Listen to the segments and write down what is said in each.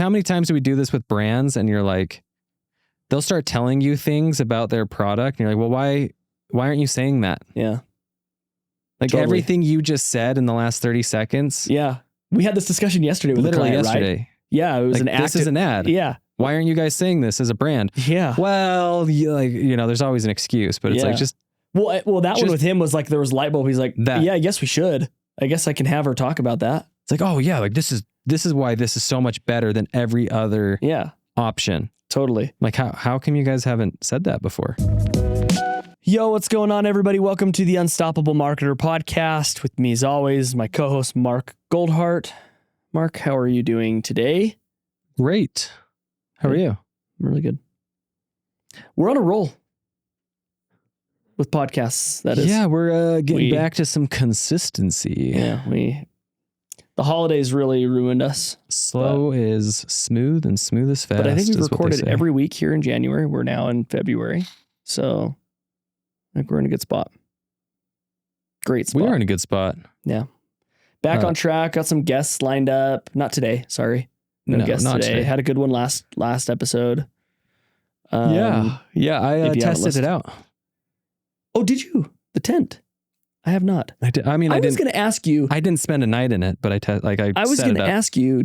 How many times do we do this with brands and you're like, they'll start telling you things about their product and you're like, well, why aren't you saying that? Yeah. Like Totally. everything you just said in the last 30 seconds. Yeah. We had this discussion yesterday with Literally the client, yesterday. right? Yeah. It was like, an ad. This is an ad. Yeah. Why aren't you guys saying this as a brand? Yeah. Well, there's always an excuse, but it's like just. Well, that one with him was like, there was light bulb. He's like, yeah, I guess we should. I guess I can have her talk about that. It's like, oh yeah, like this is why this is so much better than every other option. Totally. Like how come you guys haven't said that before? Yo, what's going on, everybody? Welcome to the Unstoppable Marketer podcast. With me as always, my co-host Mark Goldhart. Mark, how are you doing today? Great. How are you? Really good. We're on a roll with podcasts. That is. Yeah, we're getting back to some consistency. Yeah, the holidays really ruined us. Slow is smooth and smooth is fast. But I think we've recorded every week here in January. We're now in February. So I think we're in a good spot. Great spot. We are in a good spot. Yeah. Back on track. Got some guests lined up. Not today. Sorry. No guests today. Had a good one last episode. I tested it out. Oh, did you? The tent? I have not. I was going to ask you. I didn't spend a night in it, but I was going to ask you.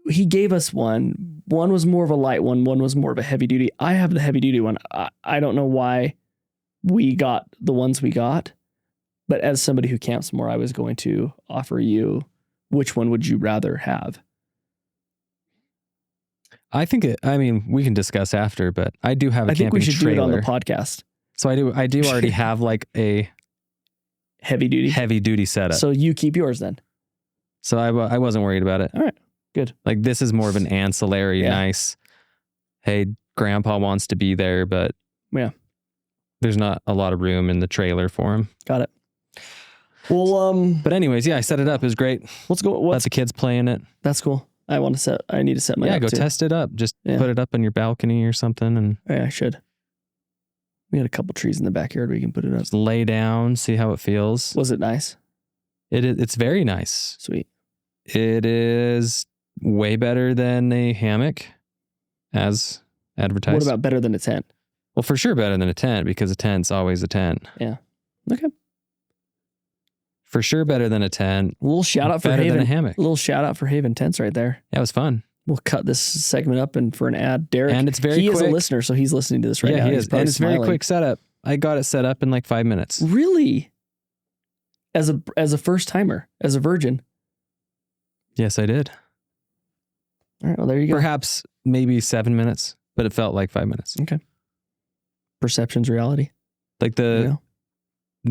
He gave us one. One was more of a light one. One was more of a heavy duty. I have the heavy duty one. I don't know why we got the ones we got, but as somebody who camps more, I was going to offer you, which one would you rather have? I think we can discuss after, but I do have a camping trailer. I think we should do it on the podcast. So I do already have like a heavy duty setup. So you keep yours then. So I wasn't worried about it. All right, good. Like this is more of an ancillary, nice. Hey, grandpa wants to be there, but there's not a lot of room in the trailer for him. Got it. Well, but anyways, I set it up. It was great. Let the kids play in it. That's cool. I need to set mine up go too. Test it up. Just put it up on your balcony or something. And I should. We had a couple trees in the backyard we can put it up. Just lay down, see how it feels. Was it nice? It's very nice. Sweet. It is way better than a hammock, as advertised. What about better than a tent? Well, for sure better than a tent, because a tent's always a tent. Yeah. Okay. For sure better than a tent. A little shout out for Haven. Than a hammock. A little shout out for Haven Tents right there. Yeah, it was fun. We'll cut this segment up for an ad. Derek, and it's very quick. He is a listener, so he's listening to this right now. Yeah, he is. And it's very quick setup. I got it set up in like 5 minutes. Really? As a first timer, as a virgin? Yes, I did. All right, well, there you go. Perhaps maybe 7 minutes, but it felt like 5 minutes. Okay. Perception's reality. Like the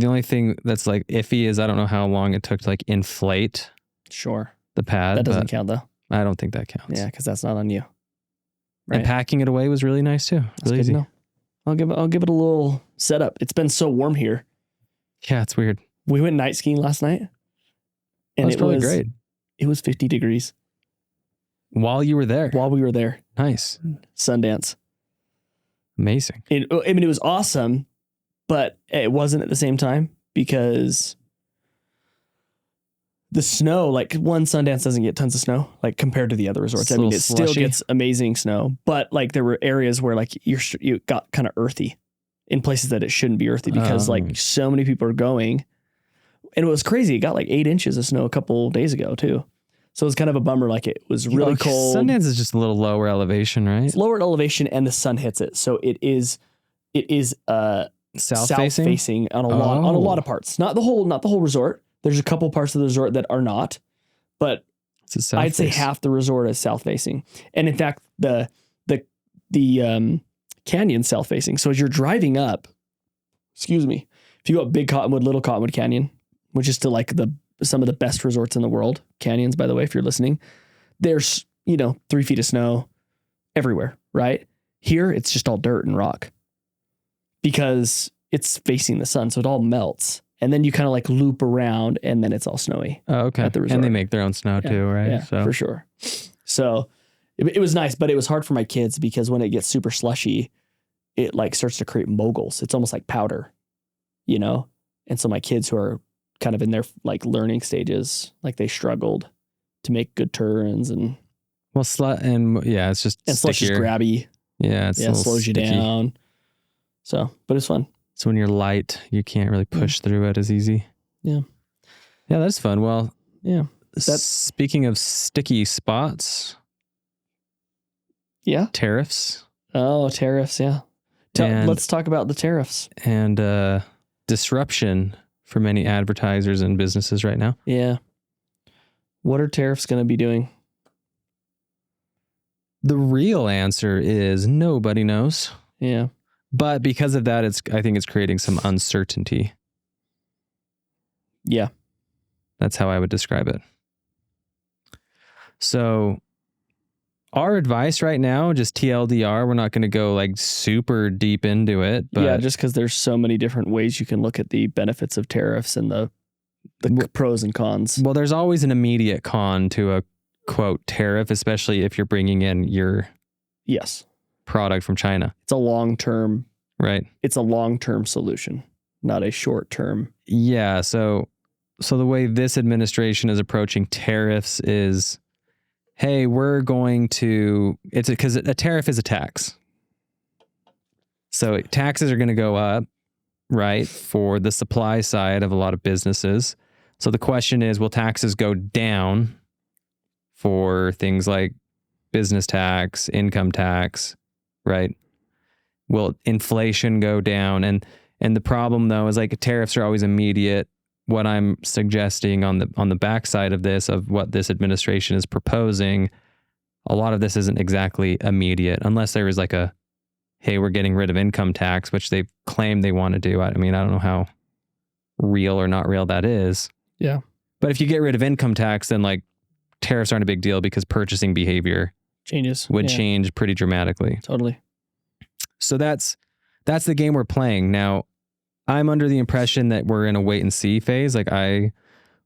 only thing that's like iffy is I don't know how long it took to like inflate. Sure. The pad. That doesn't count though. I don't think that counts. Yeah, because that's not on you. Right. And packing it away was really nice too. Really easy. I'll give it a little setup. It's been so warm here. Yeah, it's weird. We went night skiing last night. And it was great. It was 50 degrees. While you were there? While we were there. Nice. Sundance. Amazing. It was awesome, but it wasn't at the same time because the snow, like one Sundance doesn't get tons of snow, like compared to the other resorts. It still gets amazing snow, but like there were areas where like you got kind of earthy in places that it shouldn't be earthy because like so many people are going, and it was crazy. It got like 8 inches of snow a couple days ago too. So it was kind of a bummer. Like it was really cold. Sundance is just a little lower elevation, right? It's lower elevation and the sun hits it. So it is south facing on a lot of parts. Not the whole resort. There's a couple parts of the resort that are not, but I'd say half the resort is south facing. And in fact, the canyon south facing. So as you're driving up, if you go up Big Cottonwood, Little Cottonwood Canyon, which is still like some of the best resorts in the world, canyons, by the way, if you're listening, there's, 3 feet of snow everywhere, right? Here, it's just all dirt and rock because it's facing the sun. So it all melts. And then you kind of like loop around and then it's all snowy. Oh, okay. At the resort. And they make their own snow too, right? Yeah, for sure. So it was nice, but it was hard for my kids because when it gets super slushy, it like starts to create moguls. It's almost like powder, And so my kids who are kind of in their like learning stages, like they struggled to make good turns and Well, it's just and slush is grabby. Yeah, it slows you down. So, but it's fun. So when you're light, you can't really push through it as easy. Yeah. Yeah, that's fun. Well, yeah. Speaking of sticky spots. Yeah. Tariffs. Oh, tariffs. Yeah. Let's talk about the tariffs. And disruption for many advertisers and businesses right now. Yeah. What are tariffs going to be doing? The real answer is nobody knows. Yeah. But because of that, I think it's creating some uncertainty. Yeah. That's how I would describe it. So our advice right now, just TLDR, we're not going to go like super deep into it. But yeah, just because there's so many different ways you can look at the benefits of tariffs and the pros and cons. Well, there's always an immediate con to a quote tariff, especially if you're bringing in your product from China. It's a long-term, right? It's a long-term solution, not a short-term. Yeah. So the way this administration is approaching tariffs is, hey, we're going to, because a tariff is a tax. So taxes are going to go up, right, for the supply side of a lot of businesses. So the question is, will taxes go down for things like business tax, income tax, right? Will inflation go down? And the problem though is like tariffs are always immediate. What I'm suggesting on the backside of this, of what this administration is proposing, a lot of this isn't exactly immediate, unless there is like a, hey, we're getting rid of income tax, which they've claimed they want to do. I mean, I don't know how real or not real that is. Yeah. But if you get rid of income tax, then like tariffs aren't a big deal because purchasing behavior would change pretty dramatically. Totally. So that's the game we're playing. Now, I'm under the impression that we're in a wait and see phase. Like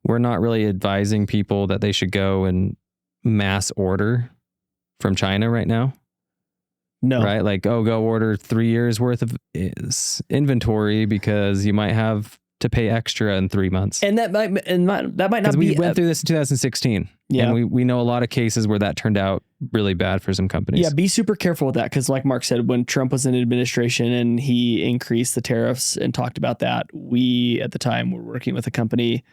we're not really advising people that they should go and mass order from China right now. No. Right? Like, go order 3 years worth of inventory because you might have to pay extra in 3 months. And that might not be. We went through this in 2016. Yeah. And we know a lot of cases where that turned out really bad for some companies. Yeah, be super careful with that because like Mark said, when Trump was in administration and he increased the tariffs and talked about that, we at the time were working with a company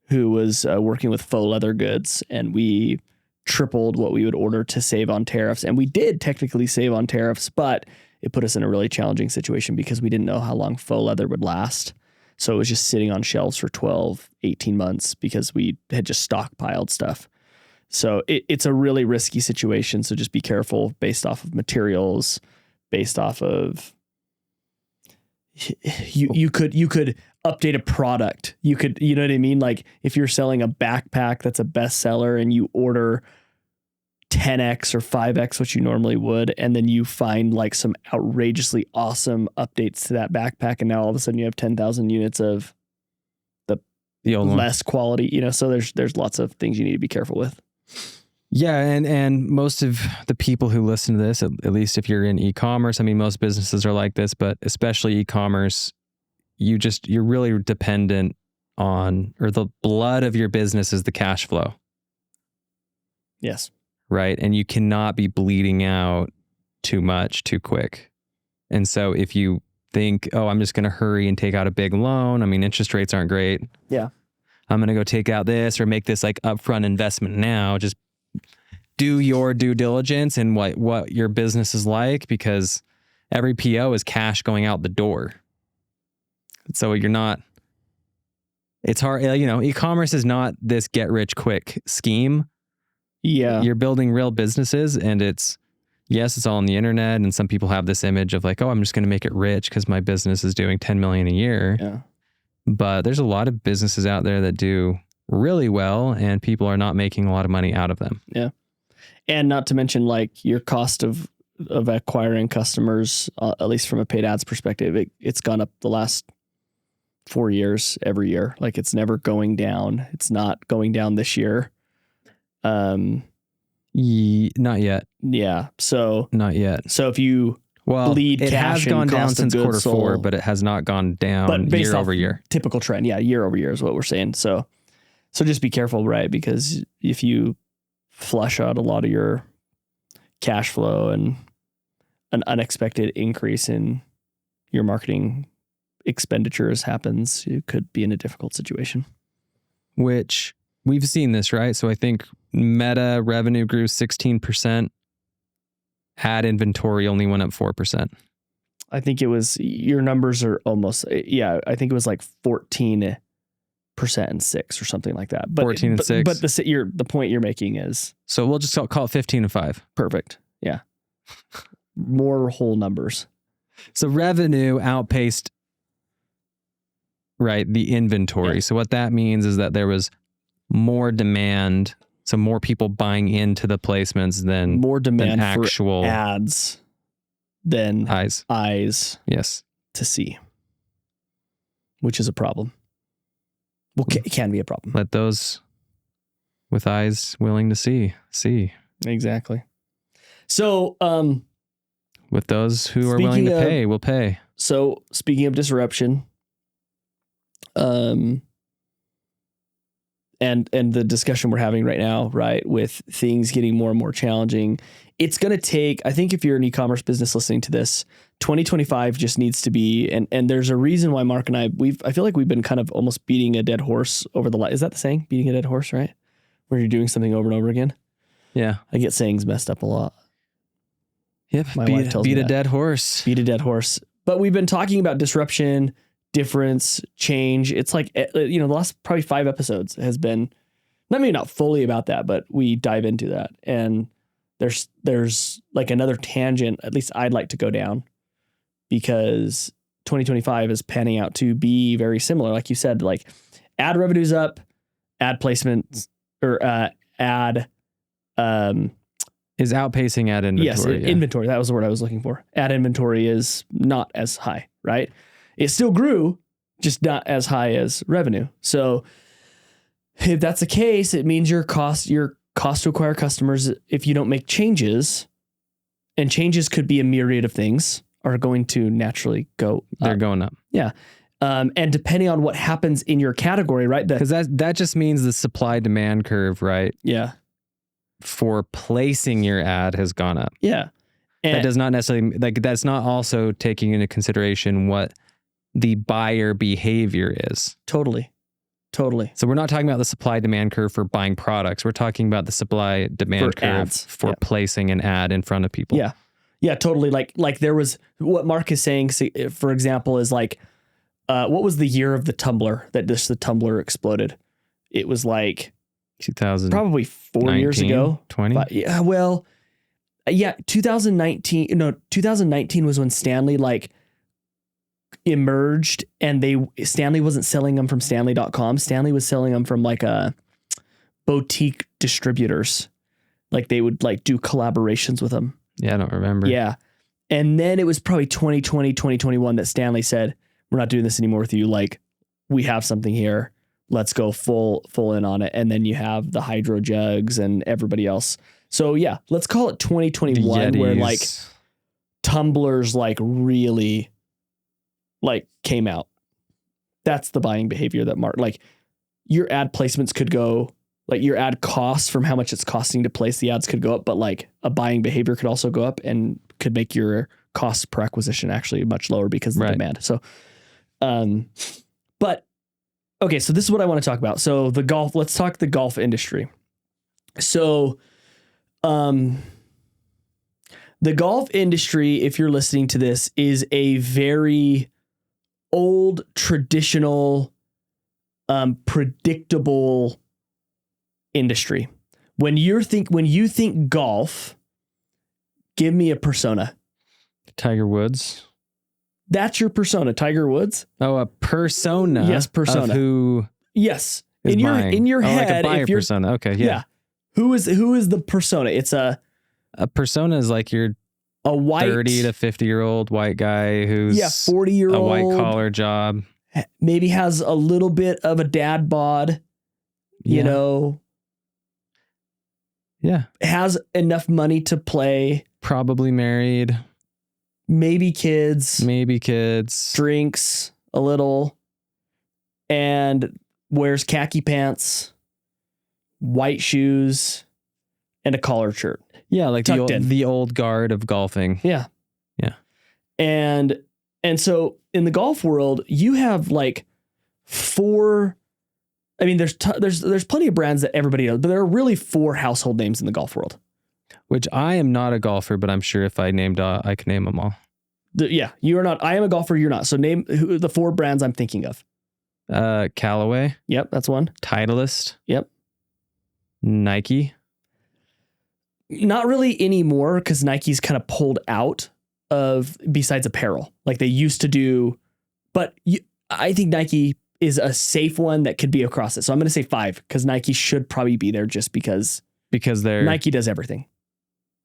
who was working with faux leather goods, and we tripled what we would order to save on tariffs. And we did technically save on tariffs, but it put us in a really challenging situation because we didn't know how long faux leather would last. So it was just sitting on shelves for 12, 18 months because we had just stockpiled stuff. So it's a really risky situation. So just be careful based off of materials, based off of you could update a product. You could, you know what I mean? Like if you're selling a backpack that's a bestseller and you order 10x or 5x what you normally would, and then you find like some outrageously awesome updates to that backpack, and now all of a sudden you have 10,000 units of the old less quality, you know, so there's lots of things you need to be careful with. Yeah, and most of the people who listen to this, at least if you're in e-commerce, I mean, most businesses are like this, but especially e-commerce, you're really dependent on, or the blood of your business is the cash flow. Yes. Right. And you cannot be bleeding out too much too quick. And so if you think, oh, I'm just going to hurry and take out a big loan, I mean, interest rates aren't great. Yeah. I'm going to go take out this or make this like upfront investment now. Just do your due diligence in what your business is like, because every PO is cash going out the door. So it's hard, you know, e-commerce is not this get rich quick scheme. Yeah. You're building real businesses, and it's all on the internet. And some people have this image of like, oh, I'm just going to make it rich because my business is doing 10 million a year. Yeah. But there's a lot of businesses out there that do really well, and people are not making a lot of money out of them. Yeah. And not to mention like your cost of acquiring customers, at least from a paid ads perspective, it's gone up the last 4 years, every year. Like it's never going down. It's not going down this year. Not yet. Yeah. So not yet. So if you bleed it cash, has gone down since quarter sold, 4, but it has not gone down year over year. Typical trend. Yeah. Year over year is what we're saying. So just be careful, right? Because if you flush out a lot of your cash flow and an unexpected increase in your marketing expenditures happens, you could be in a difficult situation. Which we've seen this, right? So I think Meta revenue grew 16%. Ad inventory only went up 4%. I think it was, your numbers are almost, I think it was like 14% and 6 or something like that. But 14 and 6. But the point you're making is. So we'll just call it 15 and 5. Perfect. Yeah. More whole numbers. So revenue outpaced, right, the inventory. Yeah. So what that means is that there was more demand, so more people buying into the placements than more demand than actual for ads than eyes yes, to see, which is a problem. Well, it can be a problem. Let those with eyes willing to see. Exactly. So, with those who are willing to pay, will pay. So, speaking of disruption, and the discussion we're having right now, right, with things getting more and more challenging, it's going to take, I think if you're an e-commerce business listening to this, 2025 just needs to be, and there's a reason why Mark and I feel like we've been kind of almost beating a dead horse over the, is that the saying? Beating a dead horse, right? Where you're doing something over and over again. Yeah. I get sayings messed up a lot. Yep. My wife tells me beat a dead horse. Beat a dead horse. But we've been talking about disruption, difference, change. It's like, the last probably 5 episodes has been, maybe not fully about that, but we dive into that. And there's like another tangent, at least I'd like to go down, because 2025 is panning out to be very similar. Like you said, like ad revenue's up, ad placements or ad is outpacing ad inventory. Yes, inventory. That was the word I was looking for. Ad inventory is not as high, right? It still grew, just not as high as revenue. So if that's the case, it means your cost to acquire customers, if you don't make changes, and changes could be a myriad of things, are going to naturally go up. They're going up. Yeah. And depending on what happens in your category, right? Because that just means the supply demand curve, right? Yeah. For placing your ad has gone up. Yeah. And that does not necessarily, like, that's not also taking into consideration what the buyer behavior is. Totally. So we're not talking about the supply demand curve for buying products. We're talking about the supply demand curve for placing an ad in front of people. Yeah. Yeah, totally. Like there was, what Mark is saying, for example, is like, what was the year of the Tumblr that the Tumblr exploded? It was like 2000, probably 4 years ago. 20. Yeah. Well, yeah. 2019 was when Stanley like emerged, and Stanley wasn't selling them from Stanley.com. Stanley was selling them from like a boutique distributors. Like they would like do collaborations with them. Yeah. I don't remember. Yeah. And then it was probably 2020, 2021 that Stanley said, we're not doing this anymore with you. Like we have something here. Let's go full in on it. And then you have the hydro jugs and everybody else. So yeah, let's call it 2021, where like tumblers like really like came out. That's the buying behavior that Mark, like your ad placements could go, like your ad costs from how much it's costing to place the ads could go up, but like a buying behavior could also go up and could make your cost per acquisition actually much lower because of the demand. So, but okay, so this is what I want to talk about. So let's talk the golf industry. So, the golf industry, if you're listening to this, is a very old, traditional, predictable industry. When you think golf, give me a persona. Tiger Woods. That's your persona, Tiger Woods. Oh, a persona. Yes, persona. Of who? Yes, in your head, like a buyer persona. Okay, yeah. Who is the persona? It's a persona is like your a white 30 to 50-year-old white guy who's 40-year-old, a white collar job. Maybe has a little bit of a dad bod, you know. Yeah. Has enough money to play. Probably married. Maybe kids. Drinks a little. And wears khaki pants, white shoes, and a collared shirt. Yeah, like Tucked in. the old guard of golfing. Yeah. Yeah. And so in the golf world, you have like 4. I mean, there's plenty of brands that everybody knows, but there are really 4 household names in the golf world. Which I am not a golfer, but I'm sure if I could name them all. Yeah, you are not. I am a golfer. You're not. So name the 4 brands I'm thinking of. Callaway. Yep, that's one. Titleist. Yep. Nike. Not really anymore because Nike's kind of pulled out of besides apparel. Like they used to do, but I think Nike is a safe one that could be across it. So I'm going to say 5 because Nike should probably be there just because Nike does everything.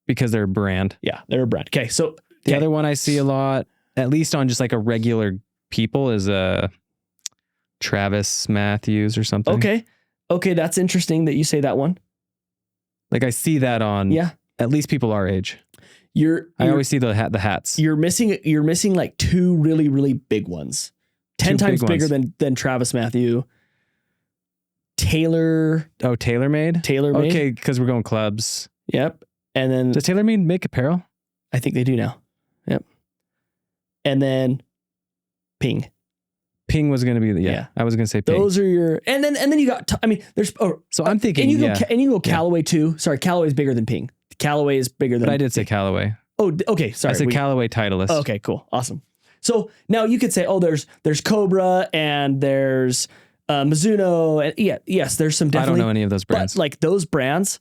Because they're a brand. Yeah, they're a brand. Okay, so the other one I see a lot, at least on just like a regular people, is Travis Matthews or something. Okay, that's interesting that you say that one. Like I see that on at least people our age. I always see the hats. You're missing like 2 really, really big ones. 10 times bigger than Travis Matthew. TaylorMade? TaylorMade. Okay, because we're going clubs. Yep. And then does TaylorMade make apparel? I think they do now. Yep. And then Ping. Ping was going to be I was going to say Ping. Those are your and then you got there's so I'm thinking and you go Callaway too. Sorry, Callaway is bigger than Ping. Callaway is bigger than. But I did say Callaway. Oh, okay. Sorry, I said Callaway Titleist. Okay, cool, awesome. So now you could say, there's Cobra and there's Mizuno and yes, there's some definitely. I don't know any of those brands. But like those brands,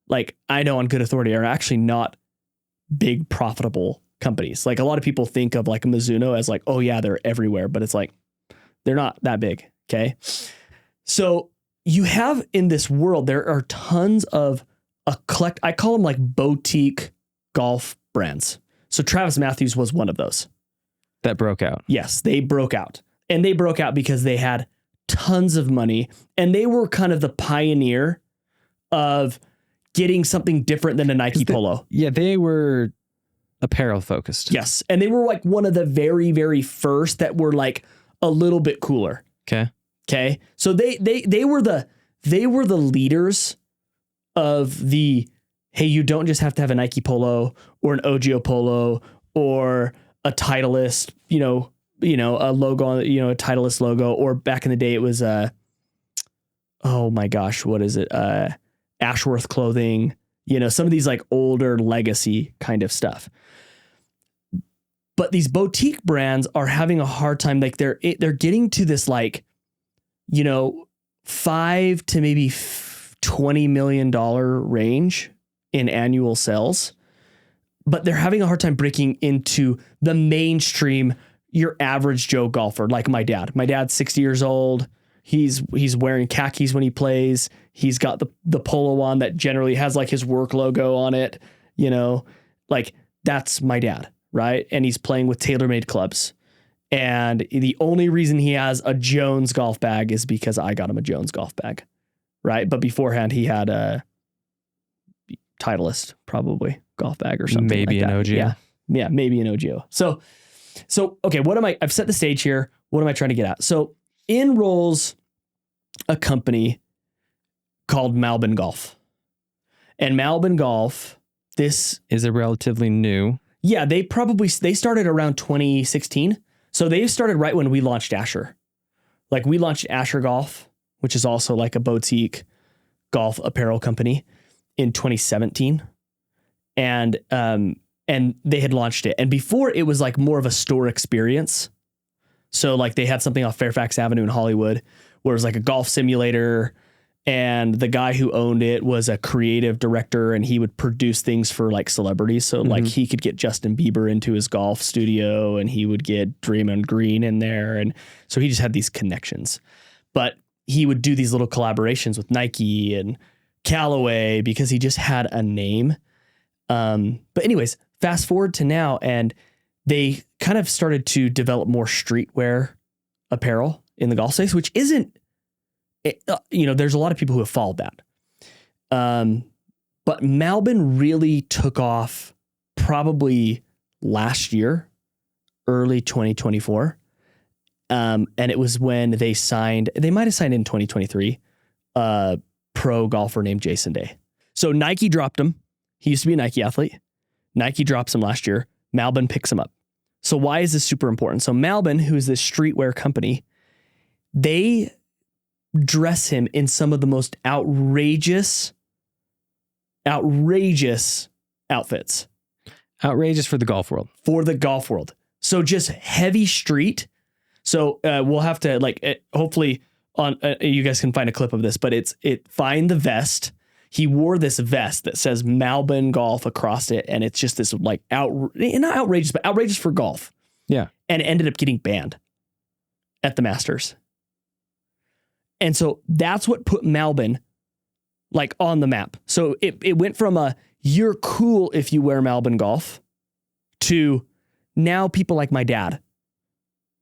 like I know on good authority, are actually not big profitable companies. Like a lot of people think of like Mizuno as like, oh yeah, they're everywhere, but it's like they're not that big. Okay, so you have in this world there are tons of I call them like boutique golf brands. So Travis Matthews was one of those. That broke out. Yes, they broke out. And they broke out because they had tons of money and they were kind of the pioneer of getting something different than a Nike Polo. They were apparel focused. Yes. And they were like one of the very, very first that were like a little bit cooler. Okay. So they were the leaders of the, hey, you don't just have to have a Nike Polo or an OGO Polo or a Titleist, a logo on, a Titleist logo, or back in the day it was oh my gosh, what is it? Ashworth clothing, some of these like older legacy kind of stuff. But these boutique brands are having a hard time. Like they're getting to this like, $5 to maybe $20 million range in annual sales. But they're having a hard time breaking into the mainstream, your average Joe golfer, like my dad. My dad's 60 years old. He's wearing khakis when he plays. He's got the polo on that generally has like his work logo on it. Like that's my dad, right? And he's playing with TaylorMade clubs. And the only reason he has a Jones golf bag is because I got him a Jones golf bag, right? But beforehand, he had a Titleist, probably golf bag or something. Maybe like an that. OGO. Yeah, maybe an OGO. So okay, I've set the stage here. What am I trying to get at? So in rolls a company called Melbourne Golf. And Melbourne Golf, this is a relatively new. Yeah, they started around 2016. So they started right when we launched Asher. Like we launched Asher Golf, which is also like a boutique golf apparel company, in 2017. And they had launched it. And before it was like more of a store experience. So like they had something off Fairfax Avenue in Hollywood where it was like a golf simulator, and the guy who owned it was a creative director and he would produce things for like celebrities. So like he could get Justin Bieber into his golf studio and he would get Draymond Green in there. And so he just had these connections, but he would do these little collaborations with Nike and Callaway because he just had a name. But anyways, fast forward to now, and they kind of started to develop more streetwear apparel in the golf space, which isn't, there's a lot of people who have followed that. But Melbourne really took off probably last year, early 2024. And it was when they might have signed in 2023, a pro golfer named Jason Day. So Nike dropped him He used to be a Nike athlete. Nike drops him last year. Melbourne picks him up. So why is this super important? So Melbourne, who is this streetwear company, they dress him in some of the most outrageous outfits. Outrageous for the golf world. For the golf world. So just heavy street. So we'll have to hopefully on you guys can find a clip of this, but find the vest. He wore this vest that says Melbourne Golf across it, and it's just this like not outrageous, but outrageous for golf. Yeah. And it ended up getting banned at the Masters. And so that's what put Melbourne like on the map. So it went from you're cool if you wear Melbourne Golf to now people like my dad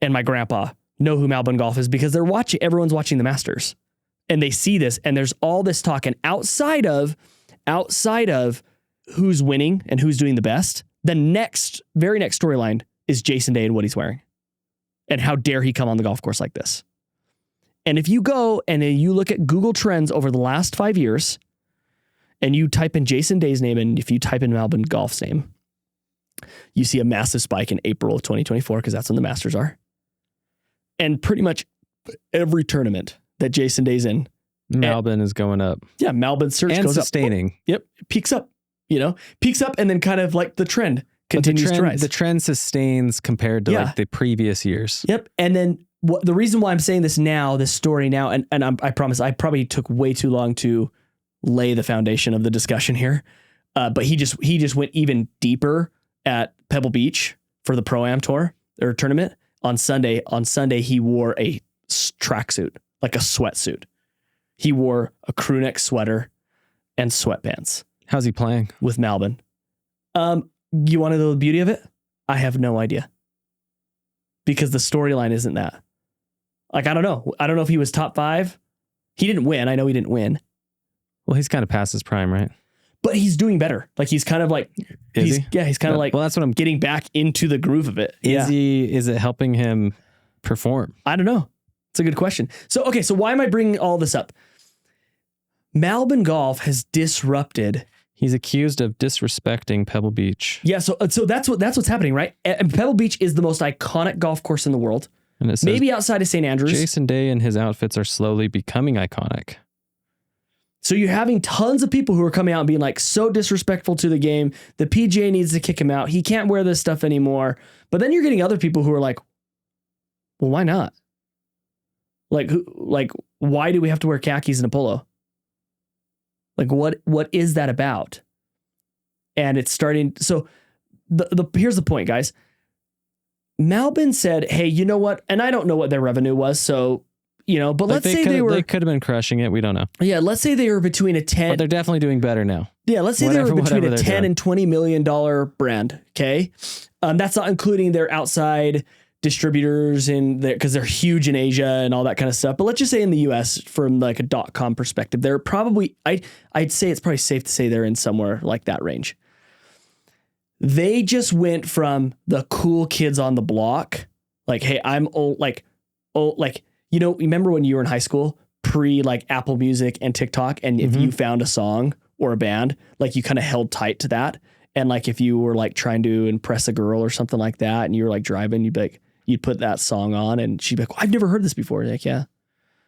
and my grandpa know who Melbourne Golf is because everyone's watching the Masters and they see this and there's all this talk. And outside of who's winning and who's doing the best, the very next storyline is Jason Day and what he's wearing and how dare he come on the golf course like this. And if you go and you look at Google Trends over the last 5 years and you type in Jason Day's name and if you type in Melbourne Golf's name, you see a massive spike in April of 2024 because that's when the Masters are. And pretty much every tournament that Jason Day's in, Melbourne is going up. Yeah, Melbourne's search goes sustaining. Up. Yep, peaks up, peaks up and then kind of like the trend continues to rise. The trend sustains compared to like the previous years. Yep, and then the reason why I'm saying this story now, and I promise I probably took way too long to lay the foundation of the discussion here, but he just went even deeper at Pebble Beach for the Pro-Am tour or tournament on Sunday. On Sunday, he wore a tracksuit, like a sweatsuit. He wore a crew neck sweater and sweatpants. How's he playing? With Melbourne. You want to know the beauty of it? I have no idea. Because the storyline isn't that. Like, I don't know. I don't know if he was top 5. He didn't win. I know he didn't win. Well, he's kind of past his prime, right? But he's doing better. Like he's kind of like, he's kind of like, well, that's what I'm getting back into the groove of it. Is it helping him perform? I don't know. It's a good question. So why am I bringing all this up? Melbourne Golf has disrupted. He's accused of disrespecting Pebble Beach. Yeah. So that's what's happening, right? And Pebble Beach is the most iconic golf course in the world. And it says, maybe outside of St. Andrews. Jason Day and his outfits are slowly becoming iconic. So you're having tons of people who are coming out and being like so disrespectful to the game. The PGA needs to kick him out. He can't wear this stuff anymore. But then you're getting other people who are like, well, why not? Like why do we have to wear khakis and a polo? Like what is that about? And it's starting. So here's the point, guys. Melbourne said, hey, you know what? And I don't know what their revenue was. So, but let's say they could have been crushing it. We don't know. Yeah. Let's say they were between a 10. But they're definitely doing better now. Yeah. Let's say they were between a 10 and $20 million brand. Okay. That's not including their outside distributors because they're huge in Asia and all that kind of stuff. But let's just say in the US from like a .com perspective, they're probably, I'd say it's probably safe to say they're in somewhere like that range. They just went from the cool kids on the block. Like, hey, I'm old, remember when you were in high school, pre like Apple Music and TikTok, and if you found a song or a band, like you kind of held tight to that. And like if you were like trying to impress a girl or something like that, and you were like driving, you'd put that song on, and she'd be like, I've never heard this before. You're like, yeah.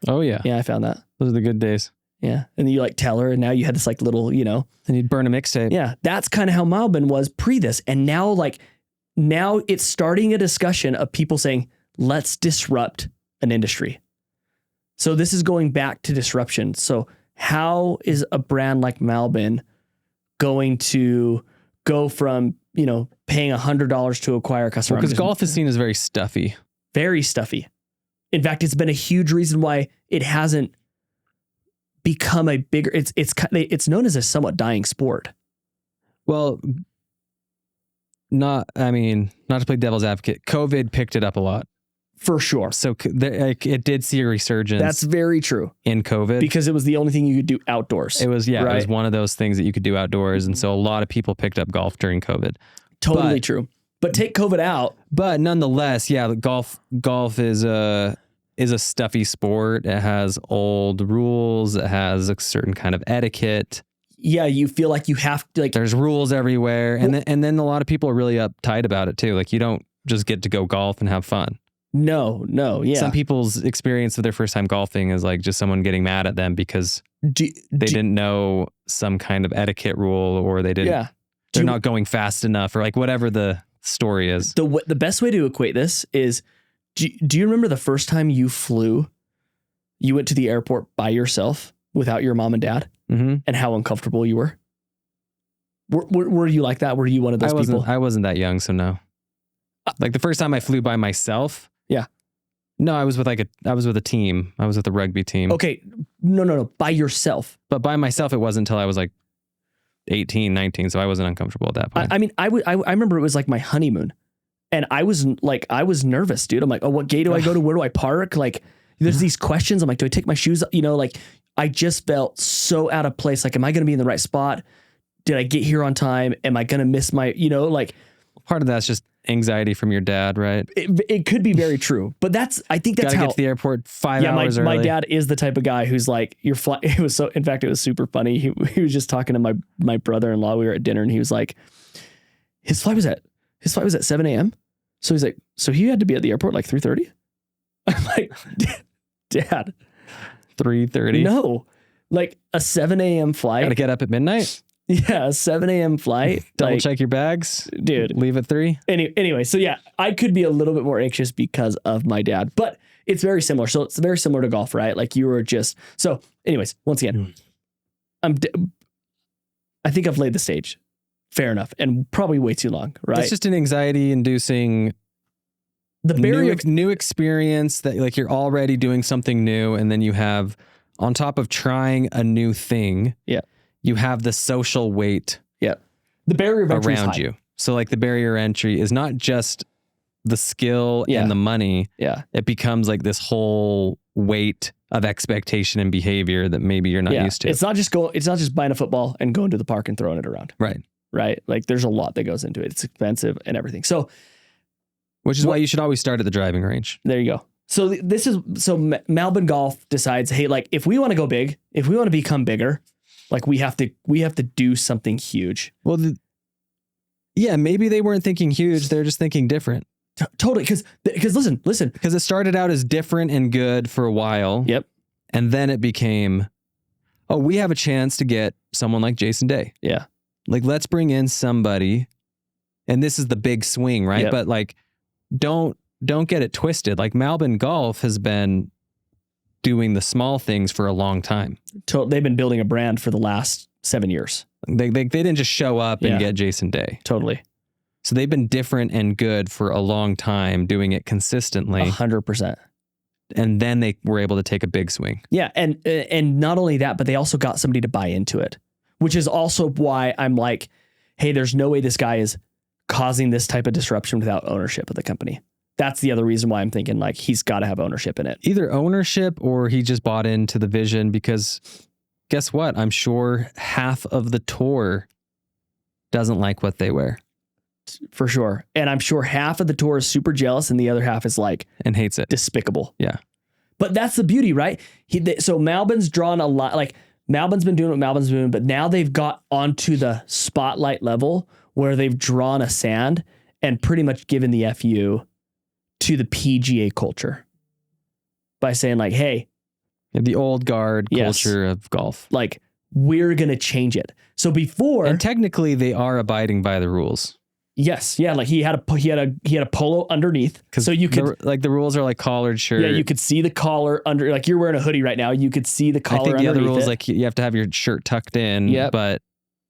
Oh yeah. Yeah, I found that. Those are the good days. Yeah. And then you like tell her, and now you had this like little, and you'd burn a mixtape. Yeah. That's kind of how Melbourne was pre this. And now it's starting a discussion of people saying, let's disrupt an industry. So this is going back to disruption. So how is a brand like Melbourne going to go from, paying $100 to acquire a customer? Because golf is seen as very stuffy. Very stuffy. In fact, it's been a huge reason why it hasn't become a bigger, it's known as a somewhat dying sport. Well, not to play devil's advocate, COVID picked it up a lot. For sure. So it did see a resurgence. That's very true. In COVID. Because it was the only thing you could do outdoors. It was, right? It was one of those things that you could do outdoors. And so a lot of people picked up golf during COVID. Totally true. But take COVID out. But nonetheless, yeah, golf is a stuffy sport. It has old rules. It has a certain kind of etiquette. yeah, you feel like you have to like, There's rules everywhere. And then a lot of people are really uptight about it too. Like you don't just get to go golf and have fun. no, yeah. Some people's experience of their first time golfing is like just someone getting mad at them because they didn't know some kind of etiquette rule, or they didn't, yeah. they're not going fast enough, or like whatever the story is. The best way to equate this is, do you remember the first time you went to the airport by yourself without your mom and dad, and how uncomfortable you were? Were you like that? Were you one of those people? I wasn't that young, so no. Like the first time I flew by myself. Yeah. No, I was with a team. I was with a rugby team. Okay. No. By yourself. But by myself, it wasn't until I was like 18, 19. So I wasn't uncomfortable at that point. I mean, I remember it was like my honeymoon, and I was nervous, dude. I'm like, oh, what gate do I go to? Where do I park? Like, there's these questions. I'm like, do I take my shoes? You know, like I just felt so out of place. Like, am I going to be in the right spot? Did I get here on time? Am I going to miss my, like, part of that's just anxiety from your dad, right? It could be very true, but I think that's Gotta how get to the airport 5 hours early. My dad is the type of guy who's like, your flight. In fact, it was super funny. He was just talking to my brother-in-law. We were at dinner, and he was like, his flight was at 7 a.m. So he's like, so he had to be at the airport like 3:30. I'm like, Dad, 3:30. No, like a 7 a.m. flight. Gotta get up at midnight. Yeah, a 7 a.m. flight. Double check your bags, dude. Leave at 3. Anyway, so yeah, I could be a little bit more anxious because of my dad, but it's very similar. So it's very similar to golf, right? Like you were just so. Anyways, once again, I think I've laid the stage. Fair enough, and probably way too long, right? It's just an anxiety-inducing. The barrier new experience that like you're already doing something new, and then you have on top of trying a new thing. Yeah. You have the social weight. Yeah. The barrier of entry around you. So like the barrier entry is not just the skill and the money. Yeah. It becomes like this whole weight of expectation and behavior that maybe you're not used to. It's not just buying a football and going to the park and throwing it around. Right. Right. Like there's a lot that goes into it. It's expensive and everything. So which is why you should always start at the driving range. There you go. So Melbourne Golf decides, hey, like if we want to go big, if we want to become bigger, like we have to do something huge. Well, maybe they weren't thinking huge. They're just thinking different. Totally. Because listen. Because it started out as different and good for a while. Yep. And then it became, oh, we have a chance to get someone like Jason Day. Yeah. Like, let's bring in somebody. And this is the big swing, right? Yep. But like, don't get it twisted. Like Melbourne Golf has been doing the small things for a long time. They've been building a brand for the last 7 years. They didn't just show up and get Jason Day. Totally. So they've been different and good for a long time, doing it consistently. 100%. And then they were able to take a big swing. Yeah. And not only that, but they also got somebody to buy into it, which is also why I'm like, hey, there's no way this guy is causing this type of disruption without ownership of the company. That's the other reason why I'm thinking like he's got to have ownership in it. Either ownership or he just bought into the vision, because guess what? I'm sure half of the tour doesn't like what they wear. For sure. And I'm sure half of the tour is super jealous and the other half is like... and hates it. Despicable. Yeah. But that's the beauty, right? So Melbourne's drawn a lot, like Melbourne's been doing what Melbourne's doing, but now they've got onto the spotlight level where they've drawn a sand and pretty much given the FU to the PGA culture by saying like, hey, the old guard culture of golf. Like we're going to change it. So before, and technically they are abiding by the rules. Yes. Yeah. Like he had a polo underneath. So you could the rules are like collared shirt. Yeah. You could see the collar under, like you're wearing a hoodie right now. You could see the collar. I think the other rule is like you have to have your shirt tucked in, but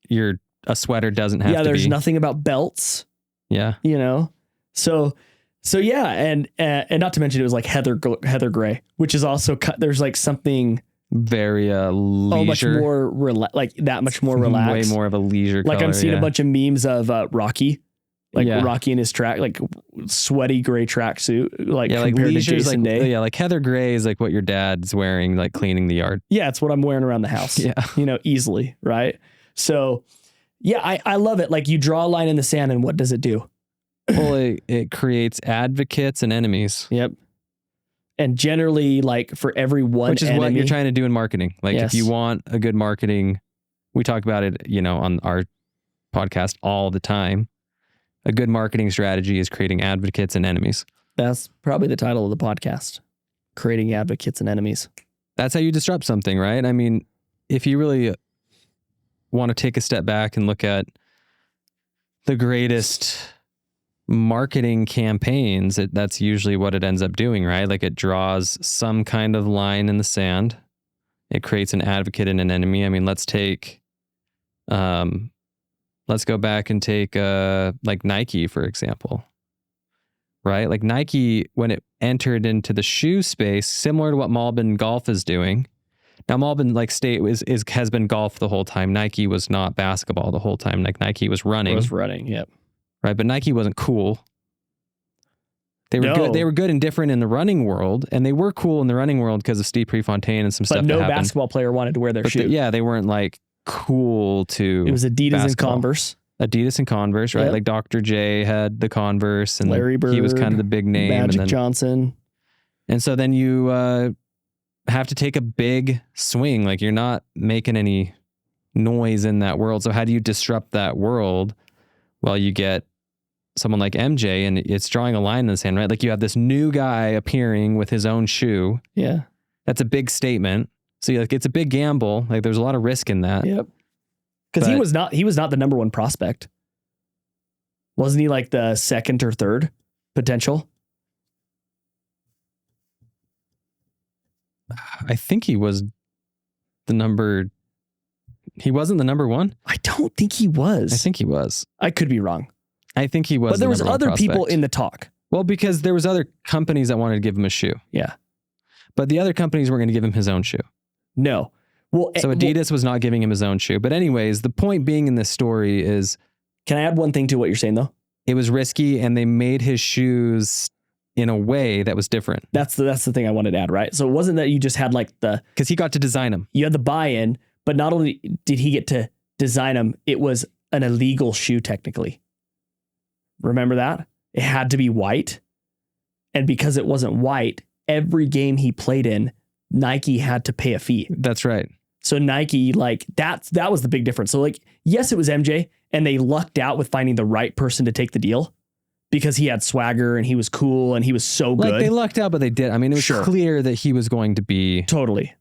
a sweater doesn't have to be. Yeah. There's nothing about belts. Yeah. You know? So yeah, and not to mention it was like heather gray, which is also there's like something very leisure, much more like that much more relaxed, way more of a leisure. Like color, I'm seeing a bunch of memes of Rocky, like Rocky in his track, like sweaty gray tracksuit, like compared to Jason Day. Yeah, like heather gray is like what your dad's wearing, like cleaning the yard. Yeah, it's what I'm wearing around the house. Yeah, easily, right? So yeah, I love it. Like you draw a line in the sand, and what does it do? Well, it creates advocates and enemies. Yep. And generally, like for every one, which is enemy, what you're trying to do in marketing. Like if you want a good marketing we talk about it, on our podcast all the time. A good marketing strategy is creating advocates and enemies. That's probably the title of the podcast. Creating advocates and enemies. That's how you disrupt something, right? I mean, if you really want to take a step back and look at the greatest marketing campaigns, that's usually what it ends up doing, right? Like it draws some kind of line in the sand. It creates an advocate and an enemy. I mean, let's go back and take like Nike, for example, right? Like Nike, when it entered into the shoe space, similar to what Melbourne Golf is doing. Now, Melbourne State has been golf the whole time. Nike was not basketball the whole time. Like Nike was running. Yep. Right, but Nike wasn't cool. They were good. They were good and different in the running world, and they were cool in the running world because of Steve Prefontaine and some stuff. But no basketball player wanted to wear their shoe. They weren't like cool to. It was Adidas basketball. And Converse. Adidas and Converse, right? Yep. Like Dr. J had the Converse, and Larry Bird, he was kind of the big name. Magic Johnson. And so then you have to take a big swing. Like you're not making any noise in that world. So how do you disrupt that world? Well, you get someone like MJ, and it's drawing a line in the sand, right? Like you have this new guy appearing with his own shoe. Yeah. That's a big statement. So it's a big gamble. Like there's a lot of risk in that. Yep. Because he was not the number one prospect. Wasn't he like the second or third potential? I think he was he wasn't the number one? I don't think he was. I think he was. I could be wrong. I think he was. But there was other people in the talk. Well, because there was other companies that wanted to give him a shoe. Yeah. But the other companies weren't going to give him his own shoe. No. Well, so Adidas was not giving him his own shoe. But anyways, the point being in this story is... Can I add one thing to what you're saying, though? It was risky, and they made his shoes in a way that was different. That's the thing I wanted to add, right? So it wasn't that you just had like the... Because he got to design them. You had the buy-in, but not only did he get to design them, it was an illegal shoe technically. Remember that? It had to be white. And because it wasn't white, every game he played in, Nike had to pay a fee. That's right. So Nike, that was the big difference. So yes, it was MJ, and they lucked out with finding the right person to take the deal because he had swagger and he was cool and he was so good. Like they lucked out, but they did. I mean, it was clear that he was going to be totally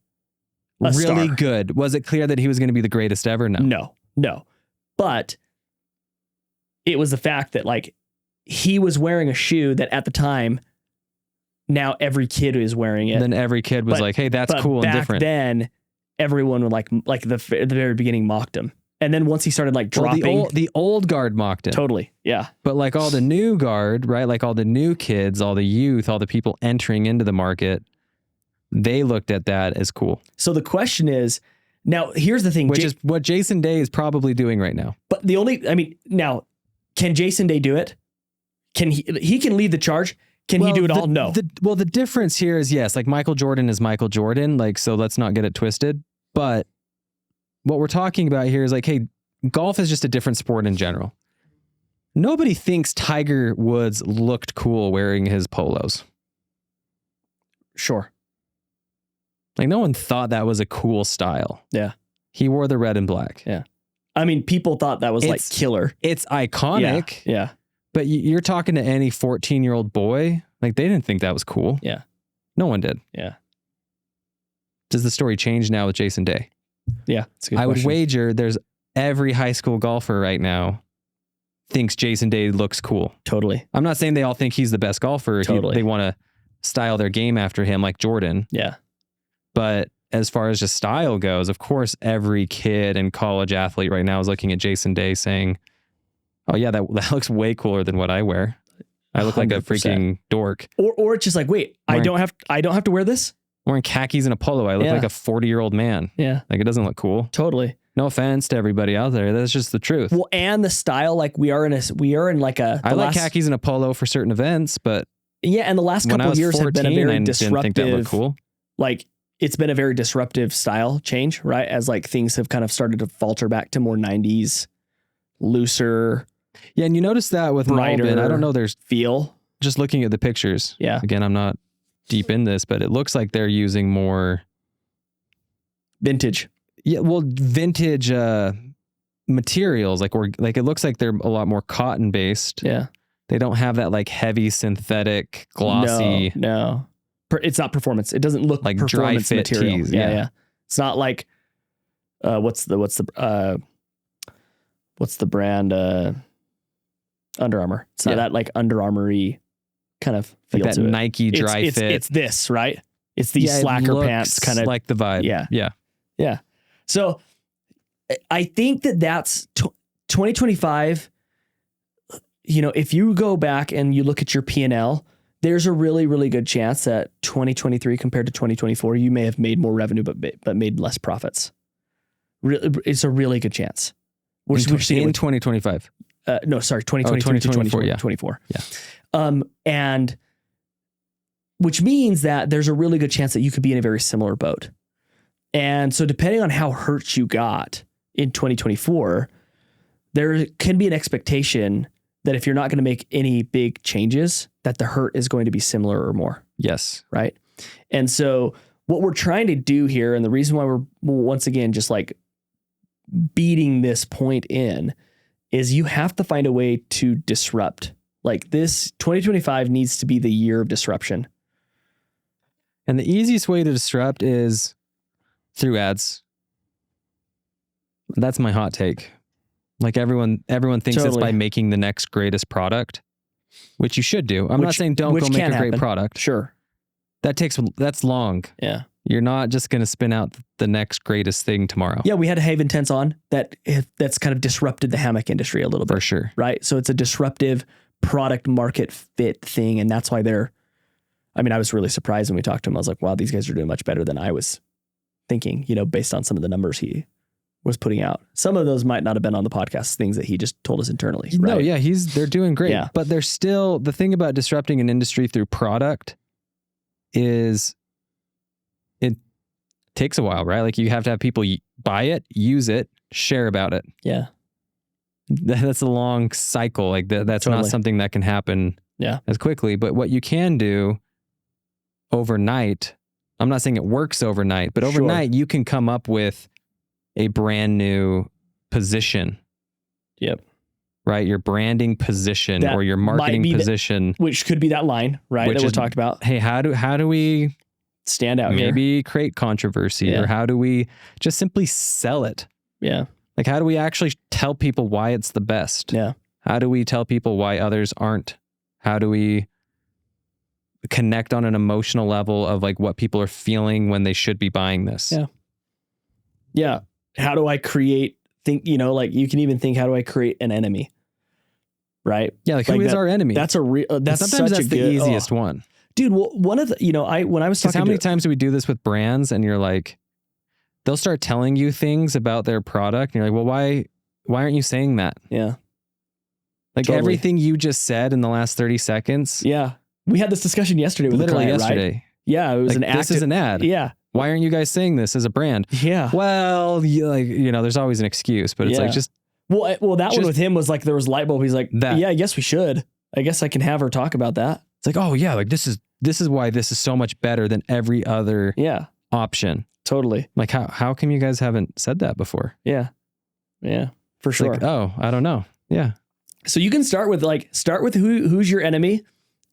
really good. Was it clear that he was going to be the greatest ever? No. But it was the fact that he was wearing a shoe that at the time, now every kid is wearing it. Then every kid was like, hey, that's cool and different. Then everyone would at the very beginning mocked him. And then once he started dropping. The old guard mocked him. Totally. Yeah. But all the new guard, right? Like all the new kids, all the youth, all the people entering into the market, they looked at that as cool. So the question is, now here's the thing. Which is what Jason Day is probably doing right now. But now, can Jason Day do it? Can he can lead the charge? Can he do it all? No. The difference here is, yes, Michael Jordan is Michael Jordan. So let's not get it twisted. But what we're talking about here is hey, golf is just a different sport in general. Nobody thinks Tiger Woods looked cool wearing his polos. Sure. No one thought that was a cool style. Yeah. He wore the red and black. Yeah. I mean, people thought that was killer. It's iconic. Yeah. But you're talking to any 14-year-old boy, they didn't think that was cool. Yeah. No one did. Yeah. Does the story change now with Jason Day? Yeah. That's a good question. Would wager there's every high school golfer right now thinks Jason Day looks cool. Totally. I'm not saying they all think he's the best golfer. Totally. They want to style their game after him like Jordan. Yeah. But as far as just style goes, of course, every kid and college athlete right now is looking at Jason Day saying, oh yeah, that looks way cooler than what I wear. I look 100%. Like a freaking dork. Or it's just wait, I don't have to wear this? Wearing khakis and a polo. I look like a 40-year-old man. Yeah. It doesn't look cool. Totally. No offense to everybody out there. That's just the truth. Well, and the style, we are in I like khakis and a polo for certain events, but yeah, and the last couple of years 14, have been a very disruptive. Didn't think that looked cool. It's been a very disruptive style change, right? As things have kind of started to falter back to more 90s, looser. Yeah, and you notice that with Melbourne. I don't know. There's feel. Just looking at the pictures. Yeah. Again, I'm not deep in this, but it looks like they're using more vintage. Yeah, well, vintage materials, like it looks like they're a lot more cotton based. Yeah. They don't have that like heavy synthetic glossy. No. It's not performance. It doesn't look like performance dry fit material. tees. Yeah. It's not like what's the brand Under Armour. It's not that like Under Armour-y kind of feel like that to it. Nike dry fit. It's this, right? It's these slacker pants kind of like the vibe. Yeah. So I think that's 2025. If you go back and you look at your P&L, there's a really, really good chance that 2023 compared to 2024, you may have made more revenue, but made less profits. It's a really good chance. We're seeing in 2025. No, sorry, 2023 to 2024. Yeah. And which means that there's a really good chance that you could be in a very similar boat. And so depending on how hurt you got in 2024, there can be an expectation that if you're not going to make any big changes, that the hurt is going to be similar or more. Yes. Right. And so what we're trying to do here, and the reason why we're once again just like beating this point in, is you have to find a way to disrupt. Like this 2025 needs to be the year of disruption. And the easiest way to disrupt is through ads. That's my hot take. Like everyone thinks it's by making the next greatest product, which you should do. I'm not saying don't go make a great product. Sure. That's long. Yeah. You're not just going to spin out the next greatest thing tomorrow. Yeah, we had a Haven Tents on that's kind of disrupted the hammock industry a little bit. For sure. Right? So it's a disruptive product market fit thing. And that's why I was really surprised when we talked to him. I was like, wow, these guys are doing much better than I was thinking, based on some of the numbers he was putting out. Some of those might not have been on the podcast, things that he just told us internally. Right? No, yeah, they're doing great. Yeah. But they're still, the thing about disrupting an industry through product is it takes a while, right? Like you have to have people buy it, use it, share about it. Yeah. That's a long cycle. Like that's totally. not something that can happen as quickly. But what you can do overnight, I'm not saying it works overnight, but overnight you can come up with a brand new position. Yep. Right? Your branding position or your marketing position. Which could be that line, right? That we talked about. Hey, how do we stand out here? Maybe create controversy or how do we just simply sell it? Yeah. Like how do we actually tell people why it's the best? Yeah. How do we tell people why others aren't? How do we connect on an emotional level of like what people are feeling when they should be buying this? Yeah. Yeah. How do I like you can even think, how do I create an enemy? Right? Yeah. Like who is our enemy? That's sometimes that's the easiest one. Dude, well, one of the, when I was talking how many times do we do this with brands and you're like, they'll start telling you things about their product and you're like, well, why aren't you saying that? Yeah. Like everything you just said in the last 30 seconds. Yeah. We had this discussion yesterday with literally the client, yesterday. Right? Yeah. It was like, this is an ad. Yeah. Why aren't you guys saying this as a brand? Yeah. Well, there's always an excuse, but it's like just. Well, that one with him was like, there was light bulb. He's like, yeah, I guess we should. I guess I can have her talk about that. It's like, oh yeah, like this is why this is so much better than every other option. Totally. Like how come you guys haven't said that before? Yeah. Yeah, for sure. Like, oh, I don't know. Yeah. So you can start with who's your enemy,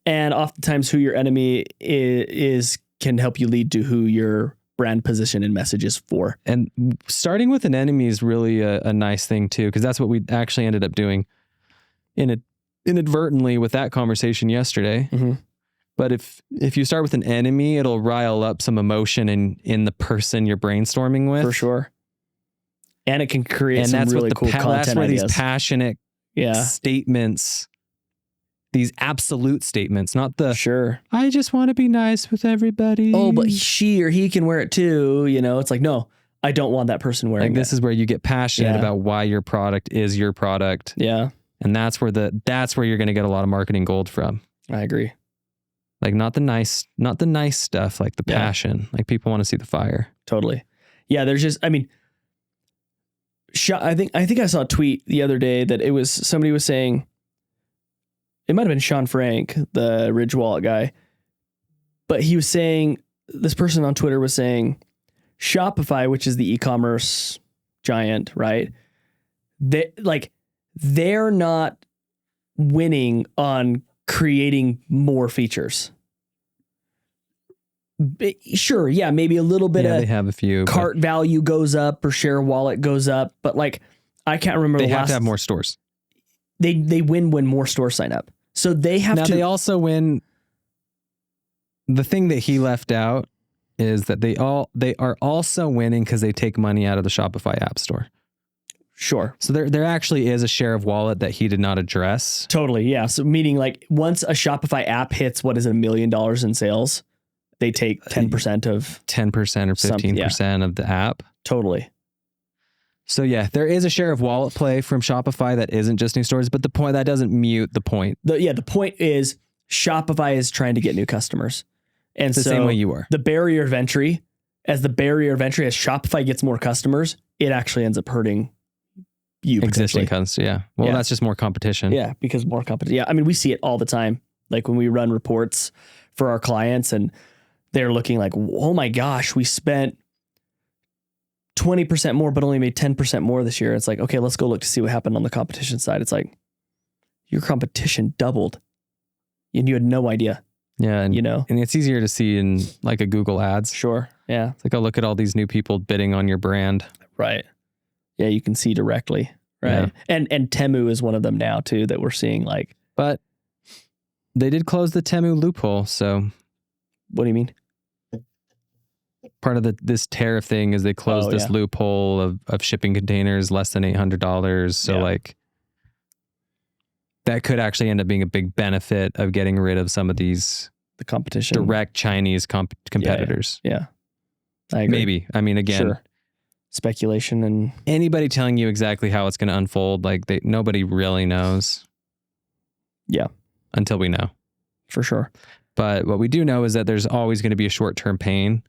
and oftentimes who your enemy is can help you lead to who your brand position and message is for. And starting with an enemy is really a nice thing too, because that's what we actually ended up doing inadvertently with that conversation yesterday. Mm-hmm. But if you start with an enemy, it'll rile up some emotion in the person you're brainstorming with. For sure. And it can create some really cool content That's where ideas. These passionate statements, these absolute statements, not the I just want to be nice with everybody. Oh, but she or he can wear it too. It's like, no, I don't want that person wearing it. This is where you get passionate about why your product is your product. Yeah. And that's where you're going to get a lot of marketing gold from. I agree. Like not the nice stuff, like the passion. Like people want to see the fire. Totally. Yeah. There's just, I think I saw a tweet the other day that it was somebody was saying, it might've been Sean Frank, the Ridge Wallet guy, but he was saying, this person on Twitter was saying, Shopify, which is the e-commerce giant, right? They're not winning on creating more features. Sure, yeah, maybe a little bit of they have a few cart value goes up or share of wallet goes up, but like I can't remember. They have to have more stores. They win when more stores sign up, so they have to. They also win. The thing that he left out is that they are also winning because they take money out of the Shopify App Store. Sure. So there actually is a share of wallet that he did not address. Totally, yeah. So meaning like once a Shopify app hits what is it, $1 million in sales, they take 10% of 10% or 15% of the app. Totally. So yeah, there is a share of wallet play from Shopify that isn't just new stores, but the point that doesn't mute the point. The point is Shopify is trying to get new customers. And it's the same way you are. The barrier of entry, as Shopify gets more customers, it actually ends up hurting you. Existing customers, yeah. Well, that's just more competition. Yeah, because more competition. Yeah, I mean, we see it all the time. Like when we run reports for our clients and they're looking like, oh my gosh, we spent 20% more, but only made 10% more this year. It's like, okay, let's go look to see what happened on the competition side. It's like, your competition doubled and you had no idea. Yeah. And, and it's easier to see in like a Google ads. Sure. Yeah. It's like, oh, look at all these new people bidding on your brand. Right. Yeah. You can see directly. Right. Yeah. And Temu is one of them now too, that we're seeing like, but they did close the Temu loophole. So what do you mean? Part of this tariff thing is they closed this loophole of shipping containers less than $800. So like that could actually end up being a big benefit of getting rid of some of these competition direct Chinese competitors. Yeah. I agree. Maybe. I mean, again, speculation and anybody telling you exactly how it's going to unfold, like nobody really knows. Yeah. Until we know. For sure. But what we do know is that there's always going to be a short-term pain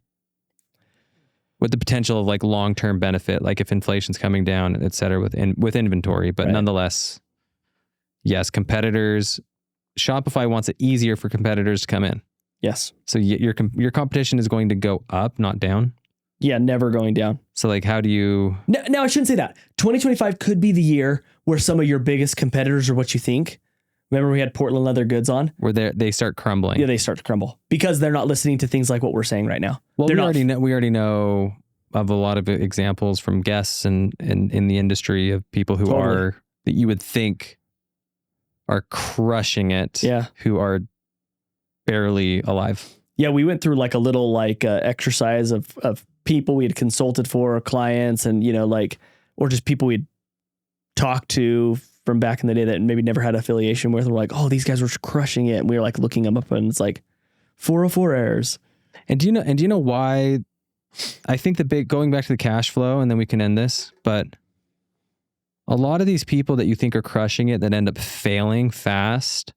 with the potential of like long-term benefit, like if inflation's coming down, et cetera, with inventory. But nonetheless, yes, competitors, Shopify wants it easier for competitors to come in. Yes. So your competition is going to go up, not down. Yeah, never going down. So like, how do you... No, I shouldn't say that. 2025 could be the year where some of your biggest competitors are what you think. Remember we had Portland Leather Goods on? Where they start crumbling. Yeah, they start to crumble because they're not listening to things like what we're saying right now. Well, we already know of a lot of examples from guests and in the industry of people who are, that you would think are crushing it. Yeah. Who are barely alive. Yeah, we went through like a little exercise of people we had consulted for, clients, and or just people we'd talked to from back in the day that maybe never had affiliation with. We're like, oh, these guys were crushing it, and we were like looking them up, and it's like 404 errors. And do you know why? I think going back to the cash flow, and then we can end this, but a lot of these people that you think are crushing it that end up failing fast,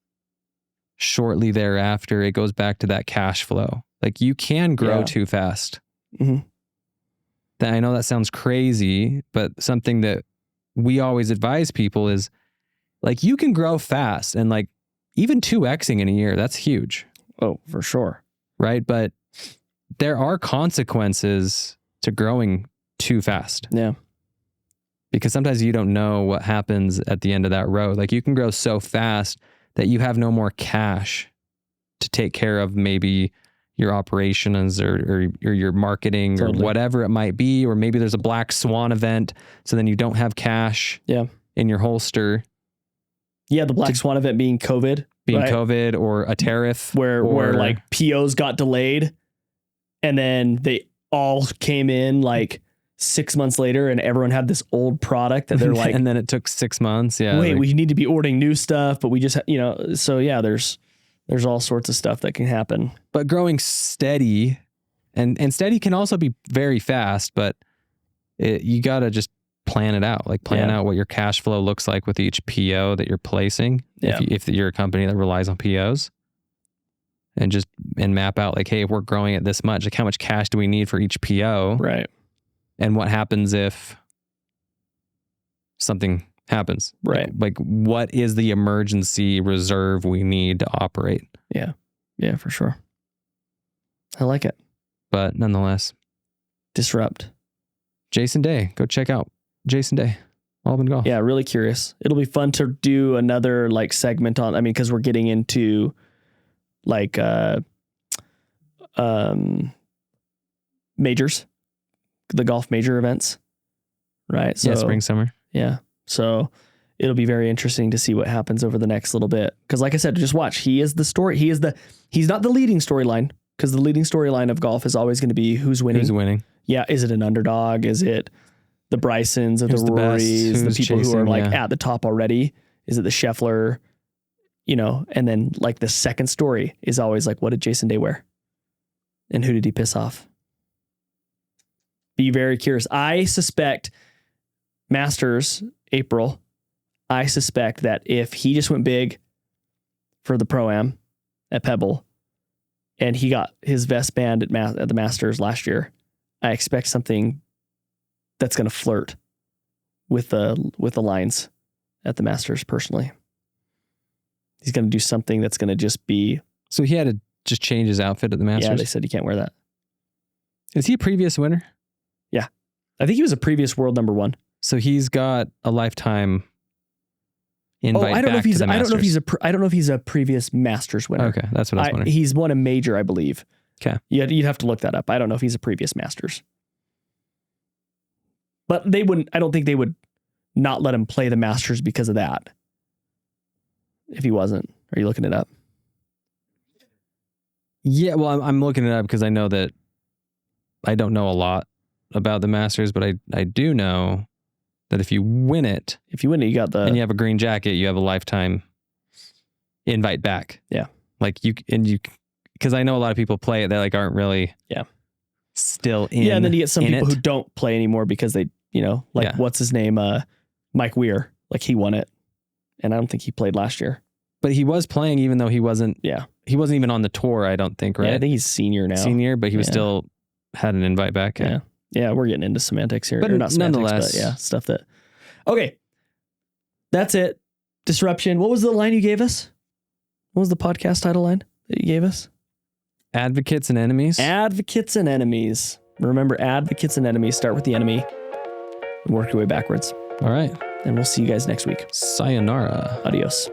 shortly thereafter, it goes back to that cash flow. Like you can grow too fast. Mm-hmm. I know that sounds crazy, but something that we always advise people is like, you can grow fast and like even 2xing in a year, that's huge. Oh, for sure. Right. But there are consequences to growing too fast. Yeah. Because sometimes you don't know what happens at the end of that road. Like you can grow so fast that you have no more cash to take care of maybe your operations or your marketing or whatever it might be. Or maybe there's a black swan event. So then you don't have cash in your holster. Yeah, the black swan event being COVID. COVID or a tariff. Where like POs got delayed and then they all came in like 6 months later and everyone had this old product that they're like... and then it took 6 months. Yeah. Wait, we need to be ordering new stuff, but we just, so yeah, there's all sorts of stuff that can happen. But growing steady and steady can also be very fast, but you got to just plan it out, like plan out what your cash flow looks like with each PO that you're placing. Yeah. If you're a company that relies on POs and map out like, hey, if we're growing at this much, like how much cash do we need for each PO? Right. And what happens if something happens? Right. Like what is the emergency reserve we need to operate? Yeah. Yeah, for sure. I like it. But nonetheless. Disrupt. Jason Day. Go check out Jason Day. Melbourne Golf. Yeah, really curious. It'll be fun to do another like segment on, because we're getting into like majors, the golf major events, right? So, yeah, spring, summer. Yeah. So it'll be very interesting to see what happens over the next little bit. Because like I said, just watch. He is the story. He's not the leading storyline, because the leading storyline of golf is always going to be who's winning. Who's winning? Yeah. Is it an underdog? Is it the Brysons or the Rorys, the people who are like at the top already? Is it the Scheffler? And then like the second story is always like, what did Jason Day wear? And who did he piss off? Be very curious. I suspect Masters, April, I suspect that if he just went big for the Pro-Am at Pebble and he got his vest banned at the Masters last year, I expect something that's going to flirt with the lines at the Masters personally. He's going to do something that's going to just be... So he had to just change his outfit at the Masters? Yeah, they said he can't wear that. Is he a previous winner? Yeah. I think he was a previous world number one. So he's got a lifetime invite I don't know if he's to the Masters. I don't know if he's a previous Masters winner. Okay, that's what I was wondering. He's won a major, I believe. Okay. You'd have to look that up. I don't know if he's a previous Masters. But I don't think they would not let him play the Masters because of that. If he wasn't. Are you looking it up? Yeah, well, I'm looking it up because I know that I don't know a lot about the Masters, but I do know that if you win it, you got the... and you have a green jacket, you have a lifetime invite back. Yeah. Like because I know a lot of people play it that like aren't really still in. Yeah, and then you get some people who don't play anymore because they, what's his name? Mike Weir. Like he won it. And I don't think he played last year. But he was playing even though he wasn't. Yeah. He wasn't even on the tour, I don't think, right? Yeah, I think he's senior now. But he was still had an invite back. Yeah. Yeah, we're getting into semantics here. But or not semantics, nonetheless. but yeah, stuff that... Okay. That's it. Disruption. What was the line you gave us? What was the podcast title line that you gave us? Advocates and enemies. Advocates and enemies. Remember, advocates and enemies. Start with the enemy and work your way backwards. All right. And we'll see you guys next week. Sayonara. Adios.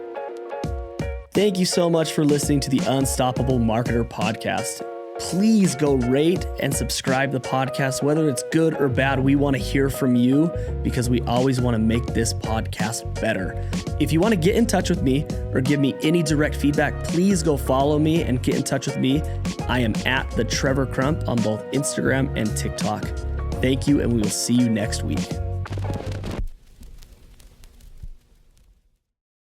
Thank you so much for listening to the Unstoppable Marketer podcast. Please go rate and subscribe the podcast, whether it's good or bad. We want to hear from you because we always want to make this podcast better. If you want to get in touch with me or give me any direct feedback, please go follow me and get in touch with me. I am at the Trevor Crump on both Instagram and TikTok. Thank you, and we will see you next week.